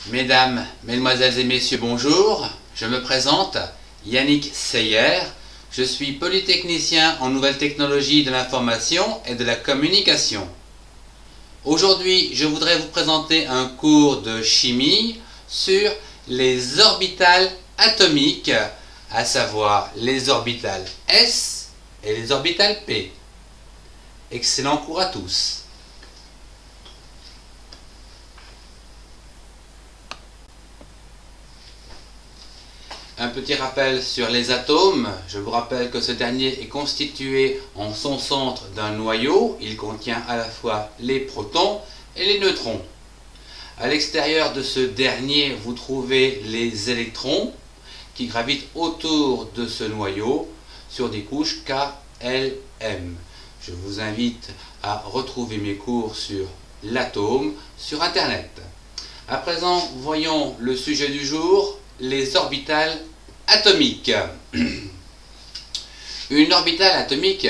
Mesdames, Mesdemoiselles et Messieurs, bonjour. Je me présente, Yannick Seyer. Je suis polytechnicien en nouvelles technologies de l'information et de la communication. Aujourd'hui, je voudrais vous présenter un cours de chimie sur les orbitales atomiques, à savoir les orbitales S et les orbitales P. Excellent cours à tous. Un petit rappel sur les atomes. Je vous rappelle que ce dernier est constitué en son centre d'un noyau. Il contient à la fois les protons et les neutrons. À l'extérieur de ce dernier, vous trouvez les électrons qui gravitent autour de ce noyau sur des couches K, L, M. Je vous invite à retrouver mes cours sur l'atome sur Internet. À présent, voyons le sujet du jour, les orbitales atomiques. Une orbitale atomique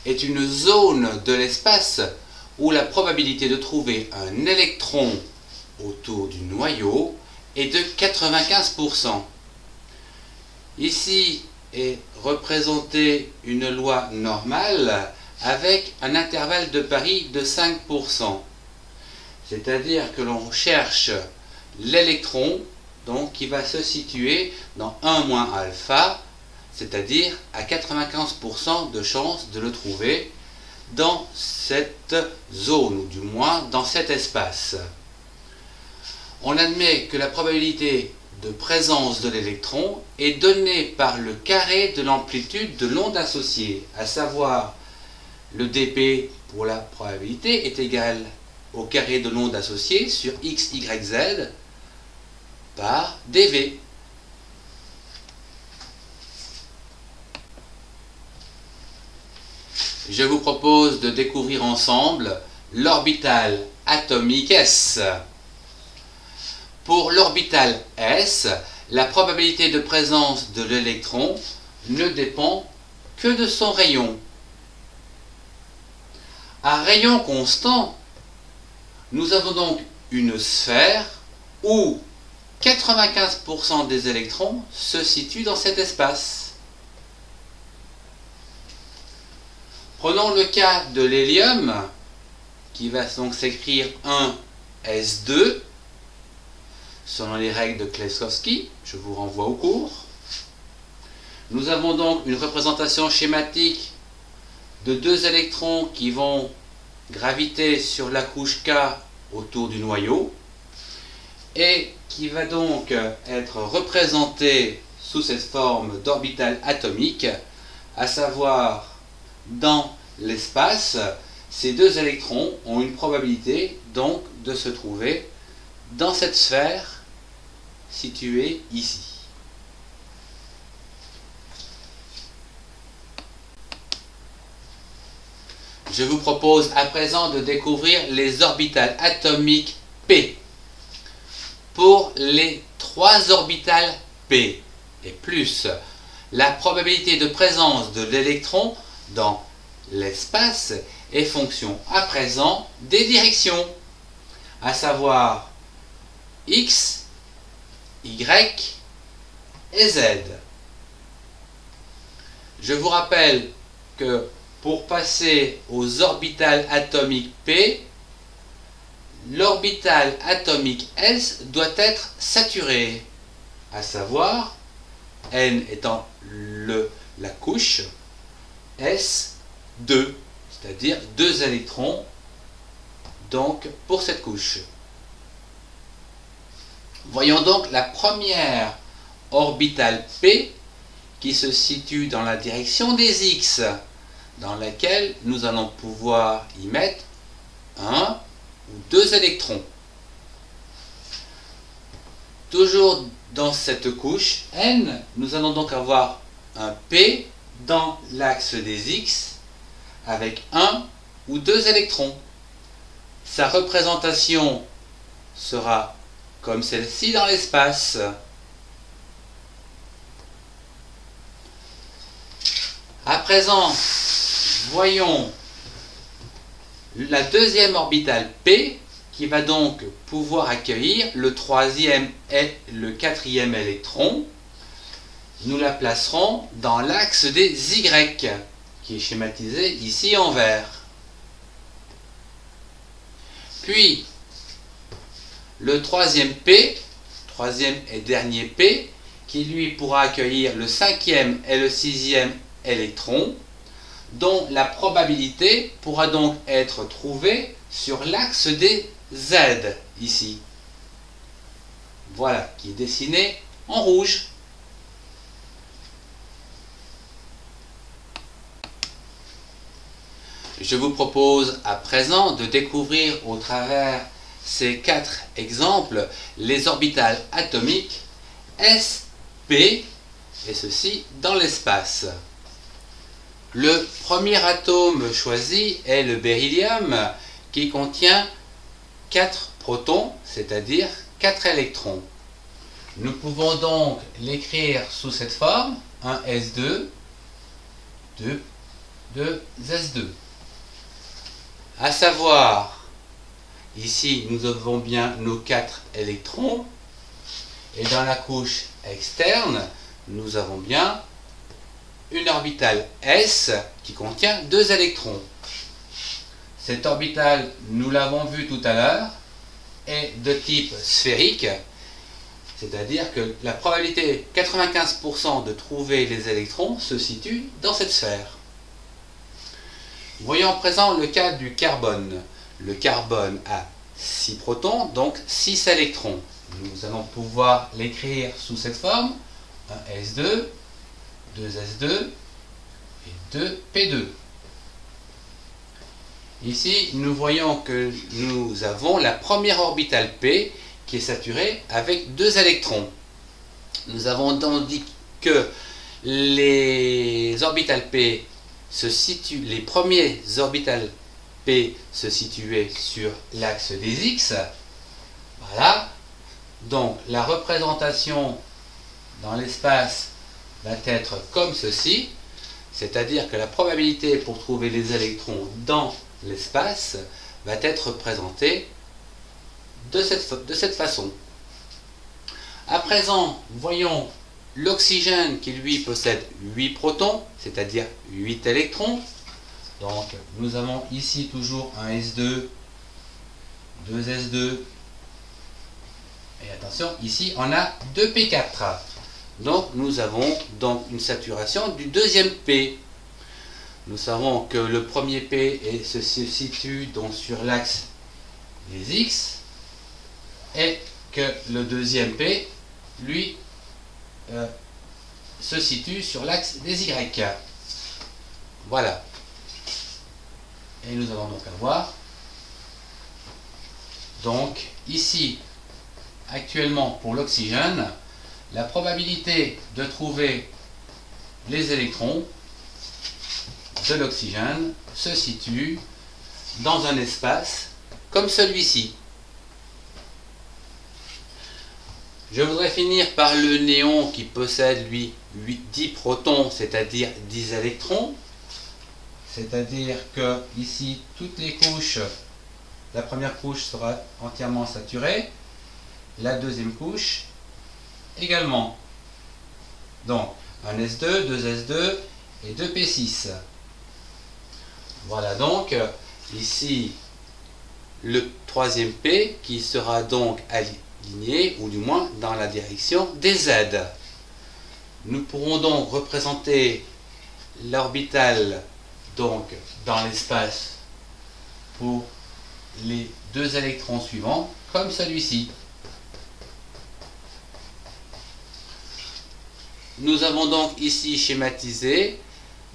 est une zone de l'espace où la probabilité de trouver un électron autour du noyau est de 95%. Ici est représentée une loi normale avec un intervalle de pari de 5%. C'est-à-dire que l'on cherche l'électron donc qui va se situer dans 1 moins alpha, c'est-à-dire à 95% de chance de le trouver dans cette zone, ou du moins dans cet espace. On admet que la probabilité de présence de l'électron est donnée par le carré de l'amplitude de l'onde associée, à savoir le dp pour la probabilité est égal au carré de l'onde associée sur x, y, z par dv. Je vous propose de découvrir ensemble l'orbitale atomique S. Pour l'orbitale S, la probabilité de présence de l'électron ne dépend que de son rayon. À rayon constant, nous avons donc une sphère où 95% des électrons se situent dans cet espace. Prenons le cas de l'hélium, qui va donc s'écrire 1s2, selon les règles de Kleczkowski. Je vous renvoie au cours. Nous avons donc une représentation schématique de deux électrons qui vont graviter sur la couche K autour du noyau et qui va donc être représenté sous cette forme d'orbitale atomique, à savoir dans l'espace, ces deux électrons ont une probabilité donc de se trouver dans cette sphère située ici. Je vous propose à présent de découvrir les orbitales atomiques P. Pour les trois orbitales P et plus, la probabilité de présence de l'électron dans l'espace est fonction à présent des directions, à savoir x, y et z. Je vous rappelle que pour passer aux orbitales atomiques P, l'orbitale atomique S doit être saturée, à savoir N étant la couche, S 2, c'est-à-dire 2 électrons donc pour cette couche. Voyons donc la première orbitale P qui se situe dans la direction des X, dans laquelle nous allons pouvoir y mettre un ou deux électrons. Toujours dans cette couche N, nous allons donc avoir un P dans l'axe des X avec un ou deux électrons. Sa représentation sera comme celle-ci dans l'espace. À présent, voyons la deuxième orbitale P qui va donc pouvoir accueillir le troisième et le quatrième électron. Nous la placerons dans l'axe des Y, qui est schématisé ici en vert. Puis, le troisième P, troisième et dernier P, qui lui pourra accueillir le cinquième et le sixième électron, dont la probabilité pourra donc être trouvée sur l'axe des Z, ici. Voilà, qui est dessiné en rouge. Je vous propose à présent de découvrir au travers ces 4 exemples les orbitales atomiques S, P, et ceci dans l'espace. Le premier atome choisi est le beryllium, qui contient 4 protons, c'est-à-dire 4 électrons. Nous pouvons donc l'écrire sous cette forme, un S2, 2 S2. À savoir, ici nous avons bien nos 4 électrons, et dans la couche externe, nous avons bien une orbitale S qui contient 2 électrons. Cette orbitale, nous l'avons vu tout à l'heure, est de type sphérique, c'est-à-dire que la probabilité 95% de trouver les électrons se situe dans cette sphère. Voyons à présent le cas du carbone. Le carbone a 6 protons, donc 6 électrons. Nous allons pouvoir l'écrire sous cette forme, un S2, 2 S2 et 2 P2. Ici, nous voyons que nous avons la première orbitale P qui est saturée avec 2 électrons. Nous avons donc dit que les orbitales P se situent, les premiers orbitales P se situaient sur l'axe des X. Voilà. Donc la représentation dans l'espace va être comme ceci, c'est-à-dire que la probabilité pour trouver les électrons dans l'espace va être représentée de cette façon. À présent, voyons l'oxygène qui lui possède 8 protons, c'est-à-dire 8 électrons. Donc nous avons ici toujours un S2, 2 S2, et attention, ici on a 2 P4. Donc nous avons donc une saturation du deuxième P. Nous savons que le premier P se situe donc sur l'axe des X et que le deuxième P, lui, se situe sur l'axe des Y. Voilà. Et nous allons donc avoir, donc ici, actuellement pour l'oxygène, la probabilité de trouver les électrons de l'oxygène se situe dans un espace comme celui-ci. Je voudrais finir par le néon qui possède lui 10 protons, c'est-à-dire 10 électrons. C'est-à-dire que ici, toutes les couches, la première couche sera entièrement saturée, la deuxième couche également. Donc, un S2, 2 S2 et 2 P6. Voilà donc ici le troisième P qui sera donc aligné, ou du moins dans la direction des Z. Nous pourrons donc représenter l'orbitale donc dans l'espace pour les 2 électrons suivants comme celui-ci. Nous avons donc ici schématisé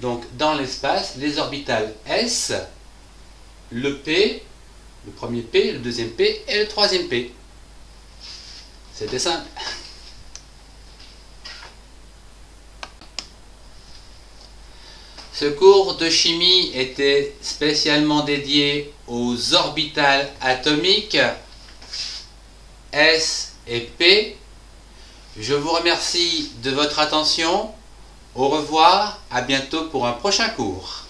donc dans l'espace les orbitales S, le P, le premier P, le deuxième P et le troisième P. C'était simple. Ce cours de chimie était spécialement dédié aux orbitales atomiques S et P. Je vous remercie de votre attention. Au revoir, à bientôt pour un prochain cours.